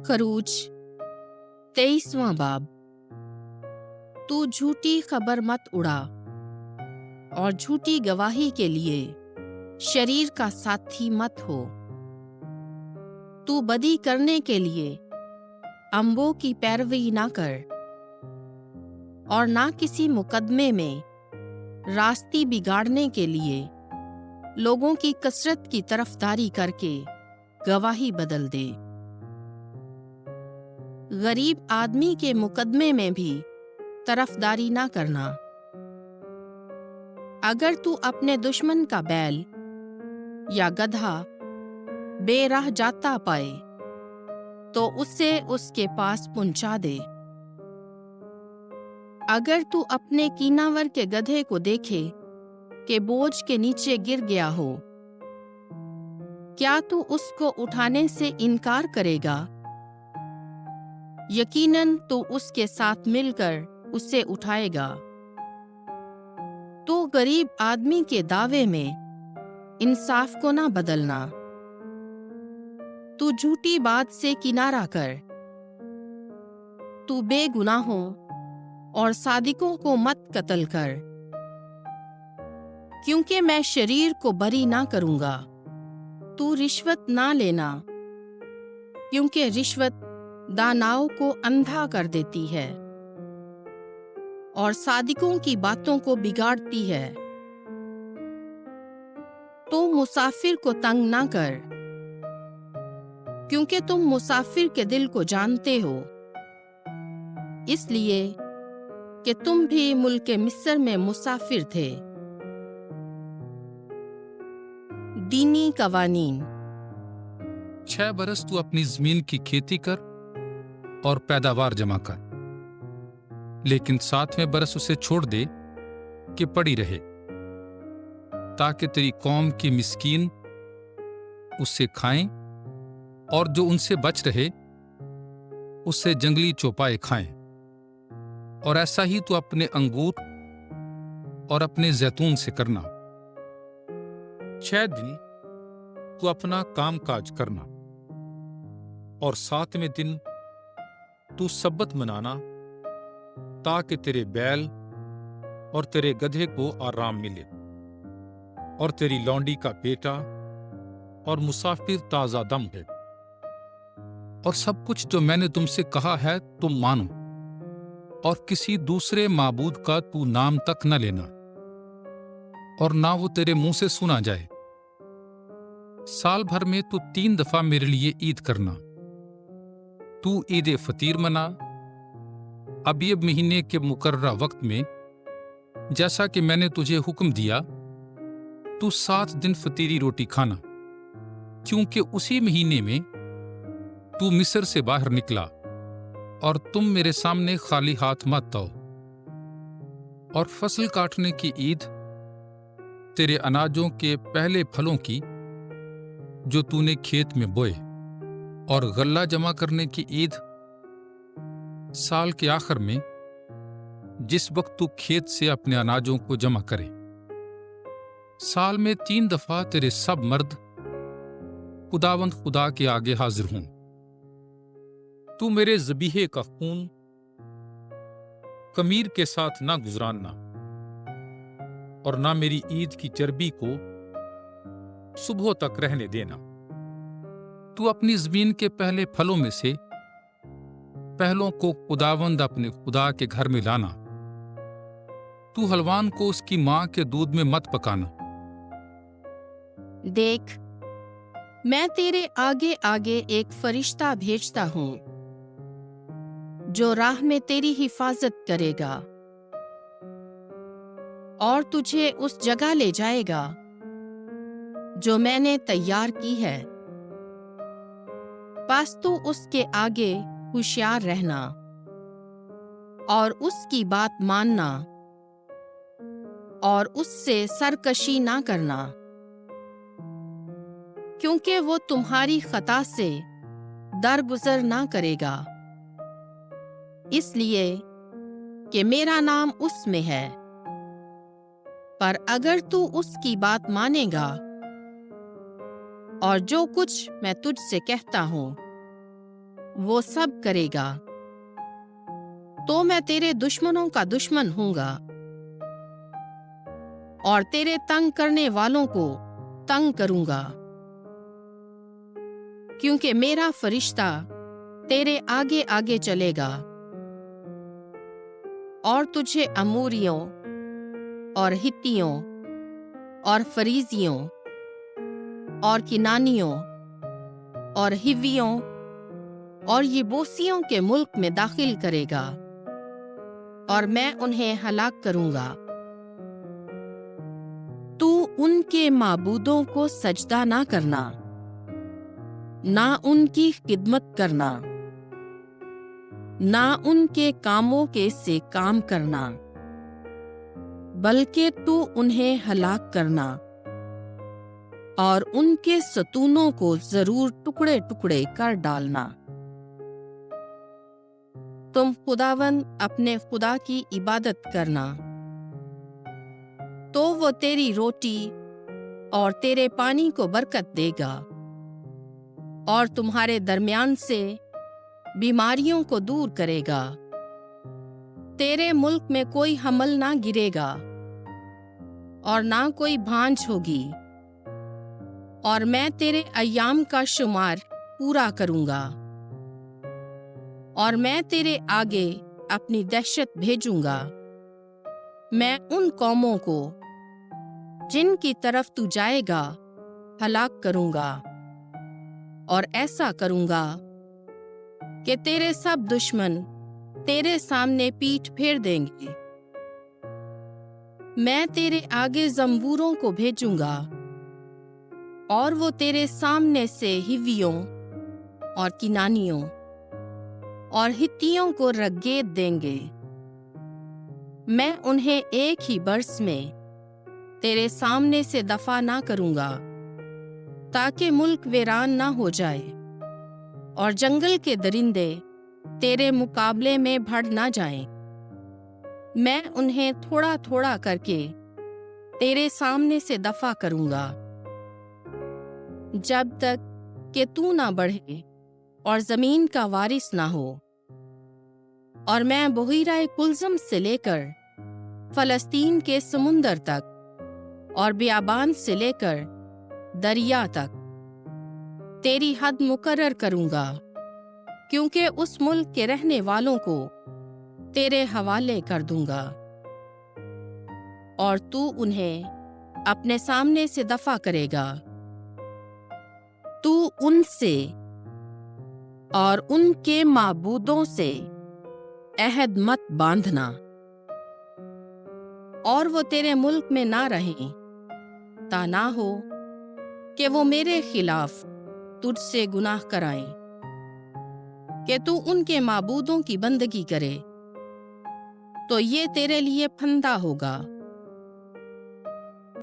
खरूज 23वां बाब। तू झूठी खबर मत उड़ा और झूठी गवाही के लिए शरीर का साथी मत हो। तू बदी करने के लिए अम्बों की पैरवी ना कर और ना किसी मुकदमे में रास्ती बिगाड़ने के लिए लोगों की कसरत की तरफदारी करके गवाही बदल दे। गरीब आदमी के मुकदमे में भी तरफदारी ना करना। अगर तू अपने दुश्मन का बैल या गधा बेराह जाता पाए तो उससे उसके पास पहुंचा दे। अगर तू अपने कीनावर के गधे को देखे कि बोझ के नीचे गिर गया हो, क्या तू उसको उठाने से इनकार करेगा? यकीनन तू उसके साथ मिलकर उसे उठाएगा। तो गरीब आदमी के दावे में इंसाफ को ना बदलना। तू झूठी बात से किनारा कर। तू बेगुनाहों और सादिकों को मत कत्ल कर, क्योंकि मैं शरीर को बरी ना करूंगा। तू रिश्वत ना लेना, क्योंकि रिश्वत दानाओं को अंधा कर देती है और सादिकों की बातों को बिगाड़ती है। तो मुसाफिर को तंग ना कर, क्योंकि तुम मुसाफिर के दिल को जानते हो, इसलिए कि तुम भी मुल्क मिस्र में मुसाफिर थे। दीनी कवानीन। 6 बरस तू अपनी जमीन की खेती कर और पैदावार जमा कर, लेकिन 7वें बरस उसे छोड़ दे कि पड़ी रहे, ताकि तेरी कौम के मिस्कीन उससे खाएं और जो उनसे बच रहे उससे जंगली चौपाए खाएं। और ऐसा ही तू अपने अंगूर और अपने जैतून से करना। 6 दिन तू अपना काम काज करना और 7वें दिन तू सब्बत मनाना, ताकि तेरे बैल और तेरे गधे को आराम मिले और तेरी लौंडी का बेटा और मुसाफिर ताजा दम है। और सब कुछ जो मैंने तुमसे कहा है तुम मानो, और किसी दूसरे माबूद का तू नाम तक न लेना और ना वो तेरे मुंह से सुना जाए। साल भर में तू 3 दफा मेरे लिए ईद करना। तू ईद फतीर मना अबीब महीने के मुकर्ररा वक्त में, जैसा कि मैंने तुझे हुक्म दिया। तू 7 दिन फतीरी रोटी खाना, क्योंकि उसी महीने में तू मिस्र से बाहर निकला, और तुम मेरे सामने खाली हाथ मत आओ। और फसल काटने की ईद तेरे अनाजों के पहले फलों की जो तूने खेत में बोए, और गल्ला जमा करने की ईद साल के आखिर में, जिस वक्त तू खेत से अपने अनाजों को जमा करे। साल में 3 दफा तेरे सब मर्द खुदावंद खुदा के आगे हाजिर हों। तू मेरे ज़बीहे का खून कमीर के साथ ना गुजराना, और ना मेरी ईद की चर्बी को सुबह तक रहने देना। तू अपनी जमीन के पहले फलों में से पहलों को खुदावंद अपने खुदा के घर में लाना। तू हलवान को उसकी मां के दूध में मत पकाना। देख, मैं तेरे आगे आगे एक फरिश्ता भेजता हूं, जो राह में तेरी हिफाजत करेगा और तुझे उस जगह ले जाएगा जो मैंने तैयार की है। बस तू उसके आगे होशियार रहना और उसकी बात मानना और उससे सरकशी ना करना, क्योंकि वो तुम्हारी खता से दरगुजर ना करेगा, इसलिए कि मेरा नाम उसमें है। पर अगर तू उसकी बात मानेगा और जो कुछ मैं तुझसे कहता हूं वो सब करेगा, तो मैं तेरे दुश्मनों का दुश्मन हूंगा और तेरे तंग करने वालों को तंग करूंगा, क्योंकि मेरा फरिश्ता तेरे आगे आगे चलेगा और तुझे अमोरियों और हित्तियों और फरीजियों और किनानियों और हिव्वियों और यबूसियों के मुल्क में दाखिल करेगा और मैं उन्हें हलाक करूंगा। तू उनके माबूदों को सजदा ना करना, ना उनकी खिदमत करना, ना उनके कामों के से काम करना, बल्कि तू उन्हें हलाक करना और उनके सतूनों को जरूर टुकड़े टुकड़े कर डालना। तुम खुदावंद अपने खुदा की इबादत करना, तो वो तेरी रोटी और तेरे पानी को बरकत देगा और तुम्हारे दरमियान से बीमारियों को दूर करेगा। तेरे मुल्क में कोई हमल ना गिरेगा और ना कोई भांज होगी, और मैं तेरे अय्याम का शुमार पूरा करूंगा और मैं तेरे आगे अपनी दहशत भेजूंगा। मैं उन कौमों को जिनकी तरफ तू जाएगा हलाक करूंगा और ऐसा करूंगा कि तेरे सब दुश्मन तेरे सामने पीठ फेर देंगे। मैं तेरे आगे जंबूरों को भेजूंगा और वो तेरे सामने से हिव्वियों और किनानियों और हित्तियों को रगेद देंगे। मैं उन्हें एक ही बरस में तेरे सामने से दफा ना करूंगा, ताकि मुल्क वीरान ना हो जाए और जंगल के दरिंदे तेरे मुकाबले में बढ़ ना जाएं। मैं उन्हें थोड़ा थोड़ा करके तेरे सामने से दफा करूंगा, जब तक कि तू ना बढ़े और जमीन का वारिस ना हो। और मैं बहीरा कुलजम से लेकर फलस्तीन के समुंदर तक और बियाबान से लेकर दरिया तक तेरी हद मुकर्रर करूंगा, क्योंकि उस मुल्क के रहने वालों को तेरे हवाले कर दूंगा और तू उन्हें अपने सामने से दफा करेगा। तू उनसे और उनके माबूदों से अहद मत बांधना, और वो तेरे मुल्क में ना रहें, ता ना हो कि वो मेरे खिलाफ तुझसे गुनाह कराएं, कि तू उनके माबूदों की बंदगी करे, तो ये तेरे लिए फंदा होगा